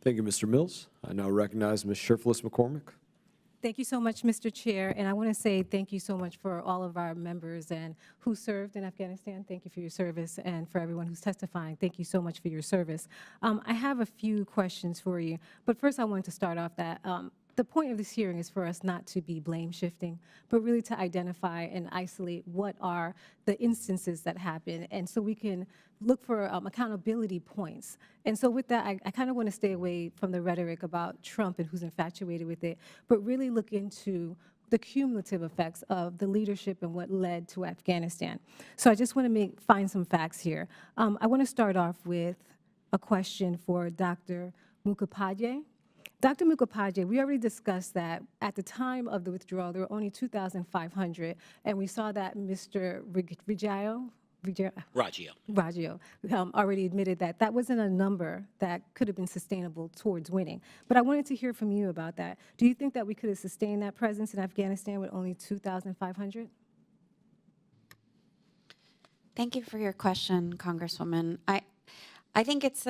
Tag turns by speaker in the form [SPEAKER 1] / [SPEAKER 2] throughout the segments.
[SPEAKER 1] Thank you, Mr. Mills. I now recognize Ms. Cherfilus-McCormick.
[SPEAKER 2] Thank you so much, Mr. Chair, and I want to say thank you so much for all of our members and who served in Afghanistan. Thank you for your service, and for everyone who's testifying, thank you so much for your service. I have a few questions for you, but first I wanted to start off that the point of this hearing is for us not to be blame shifting, but really to identify and isolate what are the instances that happen, and so we can look for accountability points. And so with that, I kind of want to stay away from the rhetoric about Trump and who's infatuated with it, but really look into the cumulative effects of the leadership and what led to Afghanistan. So I just want to find some facts here. I want to start off with a question for Dr. Mukhopadhyay. Dr. Mukhopadhyay, we already discussed that at the time of the withdrawal, there were only 2,500, and we saw that Mr. Raggio already admitted that that wasn't a number that could have been sustainable towards winning. But I wanted to hear from you about that. Do you think that we could have sustained that presence in Afghanistan with only 2,500?
[SPEAKER 3] Thank you for your question, Congresswoman. I think it's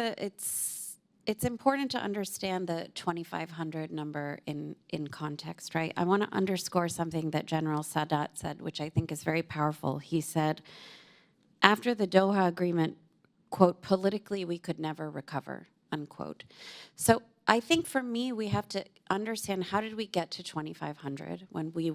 [SPEAKER 3] important to understand the 2,500 number in context, right? I want to underscore something that General Sadat said, which I think is very powerful. He said, after the Doha Agreement, quote, politically we could never recover, unquote. So I think for me, we have to understand how did we get to 2,500 when we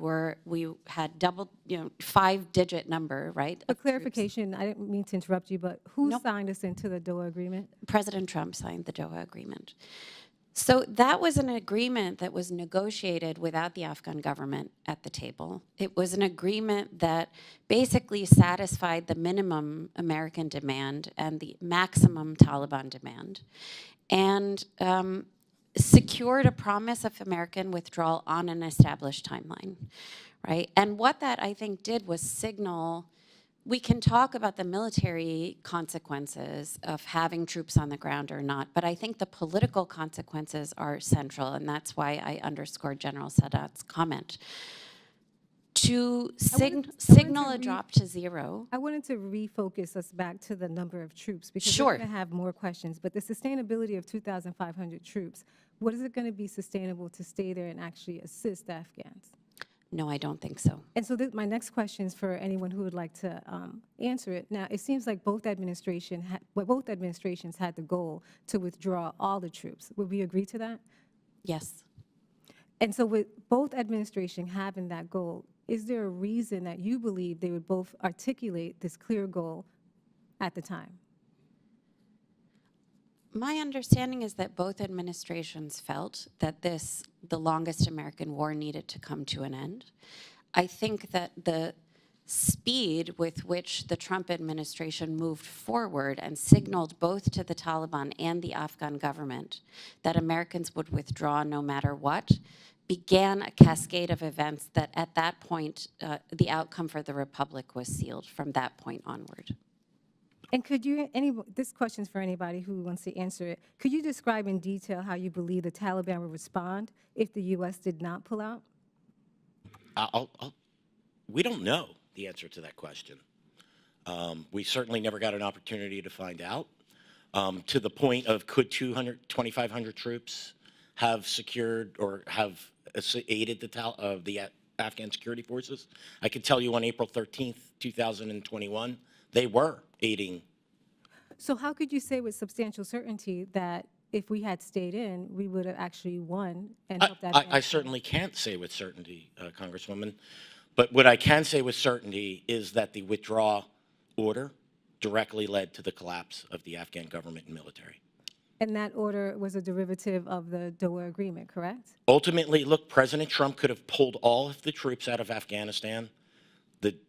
[SPEAKER 3] had double, 5-digit number, right?
[SPEAKER 2] A clarification, I didn't mean to interrupt you, but who signed us into the Doha Agreement?
[SPEAKER 3] President Trump signed the Doha Agreement. So that was an agreement that was negotiated without the Afghan government at the table. It was an agreement that basically satisfied the minimum American demand and the maximum Taliban demand, and secured a promise of American withdrawal on an established timeline, right? And what that, I think, did was signal, we can talk about the military consequences of having troops on the ground or not, but I think the political consequences are central, and that's why I underscored General Sadat's comment. To signal a drop to zero.
[SPEAKER 2] I wanted to refocus us back to the number of troops, because
[SPEAKER 3] Sure.
[SPEAKER 2] we're going to have more questions, but the sustainability of 2,500 troops, what is it going to be sustainable to stay there and actually assist Afghans?
[SPEAKER 3] No, I don't think so.
[SPEAKER 2] And so my next question is for anyone who would like to answer it. Now, it seems like both administrations had the goal to withdraw all the troops. Would we agree to that?
[SPEAKER 3] Yes.
[SPEAKER 2] And so with both administrations having that goal, is there a reason that you believe they would both articulate this clear goal at the time?
[SPEAKER 3] My understanding is that both administrations felt that the longest American war needed to come to an end. I think that the speed with which the Trump administration moved forward and signaled both to the Taliban and the Afghan government that Americans would withdraw no matter what began a cascade of events that at that point, the outcome for the Republic was sealed from that point onward.
[SPEAKER 2] And could you, this question's for anybody who wants to answer it, could you describe in detail how you believe the Taliban would respond if the U.S. did not pull out?
[SPEAKER 4] We don't know the answer to that question. We certainly never got an opportunity to find out. To the point of could 2,500 troops have secured or have aided the Afghan security forces? I can tell you on April 13th, 2021, they were aiding.
[SPEAKER 2] So how could you say with substantial certainty that if we had stayed in, we would have actually won and helped that?
[SPEAKER 4] I certainly can't say with certainty, Congresswoman, but what I can say with certainty is that the withdrawal order directly led to the collapse of the Afghan government and military.
[SPEAKER 2] And that order was a derivative of the Doha Agreement, correct?
[SPEAKER 4] Ultimately, look, President Trump could have pulled all of the troops out of Afghanistan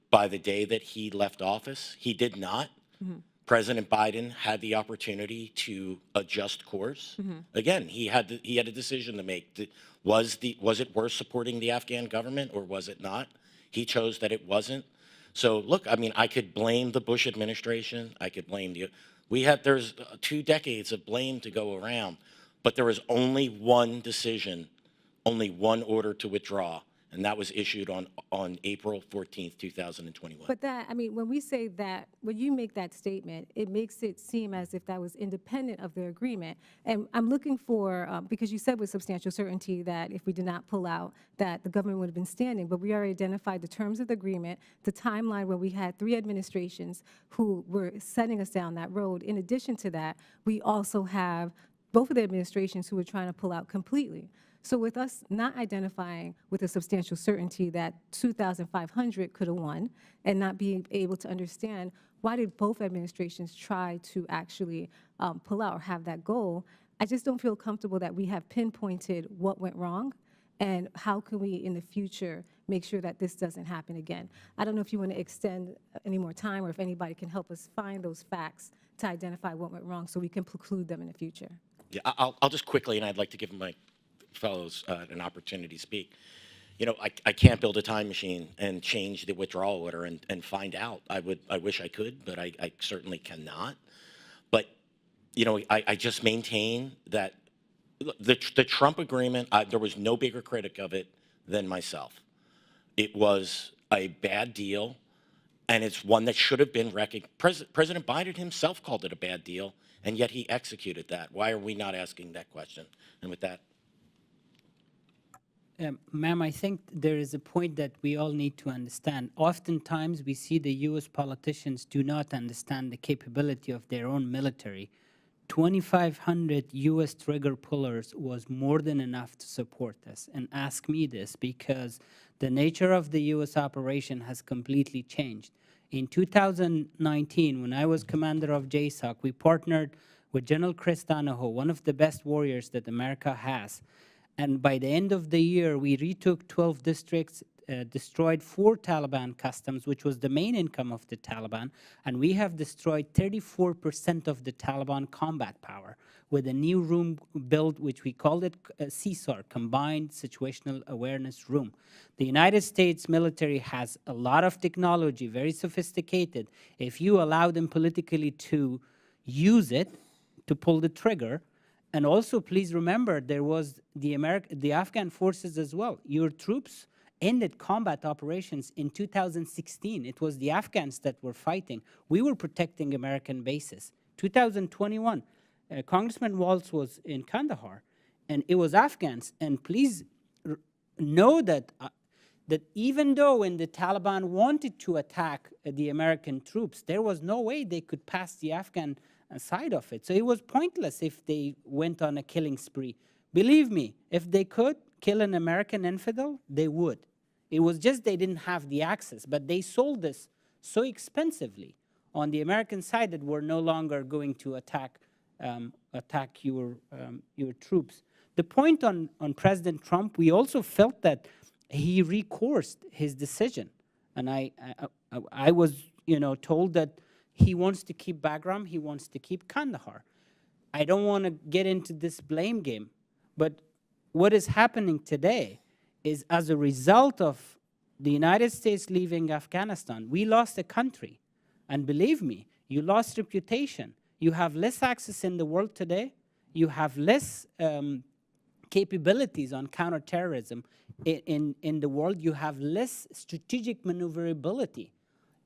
[SPEAKER 4] by the day that he left office. He did not. Mm-hmm. President Biden had the opportunity to adjust course. Mm-hmm. Again, he had a decision to make. Was it worth supporting the Afghan government or was it not? He chose that it wasn't. So look, I mean, I could blame the Bush administration. I could blame there's 2 decades of blame to go around, but there was only one decision, only one order to withdraw, and that was issued on April 14th, 2021.
[SPEAKER 2] But that, I mean, when we say that, when you make that statement, it makes it seem as if that was independent of the agreement. And I'm looking for, because you said with substantial certainty that if we did not pull out, that the government would have been standing, but we already identified the terms of the agreement, the timeline where we had 3 administrations who were setting us down that road. In addition to that, we also have both of the administrations who were trying to pull out completely. So with us not identifying with a substantial certainty that 2,500 could have won and not being able to understand why did both administrations try to actually pull out or have that goal, I just don't feel comfortable that we have pinpointed what went wrong and how can we in the future make sure that this doesn't happen again. I don't know if you want to extend any more time or if anybody can help us find those facts to identify what went wrong so we can preclude them in the future.
[SPEAKER 4] Yeah, I'll just quickly, and I'd like to give my fellows an opportunity to speak. You know, I can't build a time machine and change the withdrawal order and find out. I wish I could, but I certainly cannot. But, you know, I just maintain that the Trump agreement, there was no bigger critic of it than myself. It was a bad deal, and it's one that should have been recognized. President Biden himself called it a bad deal, and yet he executed that. Why are we not asking that question? And with that.
[SPEAKER 5] Ma'am, I think there is a point that we all need to understand. Oftentimes, we see the U.S. politicians do not understand the capability of their own military. 2,500 U.S. trigger pullers was more than enough to support this. And ask me this because the nature of the U.S. operation has completely changed. In 2019, when I was commander of JSOC, we partnered with General Chris Donahoe, one of the best warriors that America has. And by the end of the year, we retook 12 districts, destroyed 4 Taliban customs, which was the main income of the Taliban, and we have destroyed 34% of the Taliban combat power with a new room built, which we called it CSAR, Combined Situational Awareness Room. The United States military has a lot of technology, very sophisticated. If you allow them politically to use it, to pull the trigger. And also, please remember, there was the Afghan forces as well. Your troops ended combat operations in 2016. It was the Afghans that were fighting. We were protecting American bases. 2021, Congressman Waltz was in Kandahar, and it was Afghans. And please know that that even though when the Taliban wanted to attack the American troops, there was no way they could pass the Afghan side of it. So it was pointless if they went on a killing spree. Believe me, if they could kill an American infidel, they would. It was just they didn't have the access, but they sold this so expensively on the American side that we're no longer going to attack your troops. The point on President Trump, we also felt that he recoursed his decision, and I was told that he wants to keep Bagram, he wants to keep Kandahar. I don't want to get into this blame game, but what is happening today is as a result of the United States leaving Afghanistan, we lost a country. And believe me, you lost reputation. You have less access in the world today. You have less capabilities on counterterrorism in the world. You have less strategic maneuverability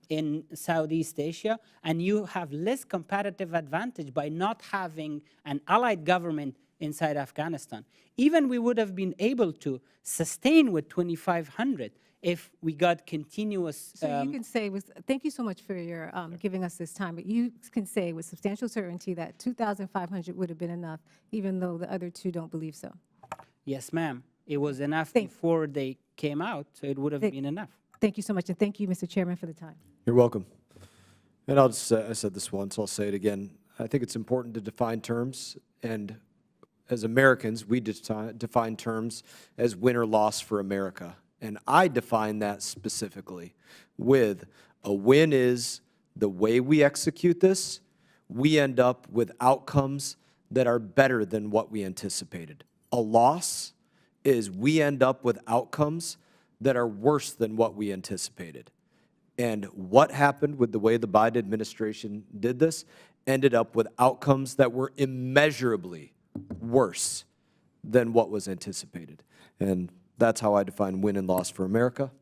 [SPEAKER 5] in Southeast Asia, and you have less competitive advantage by not having an allied government inside Afghanistan. Even we would have been able to sustain with 2,500 if we got continuous...
[SPEAKER 2] So you can say, thank you so much for your giving us this time, but you can say with substantial certainty that 2,500 would have been enough, even though the other 2 don't believe so.
[SPEAKER 5] Yes, ma'am. It was enough before they came out, so it would have been enough.
[SPEAKER 2] Thank you so much, and thank you, Mr. Chairman, for the time.
[SPEAKER 1] You're welcome. And I'll just, I said this once, I'll say it again. I think it's important to define terms, and as Americans, we define terms as win or loss for America. And I define that specifically with a win is the way we execute this, we end up with outcomes that are better than what we anticipated. A loss is we end up with outcomes that are worse than what we anticipated. And what happened with the way the Biden administration did this ended up with outcomes that were immeasurably worse than what was anticipated. And That's how I define win and loss for America.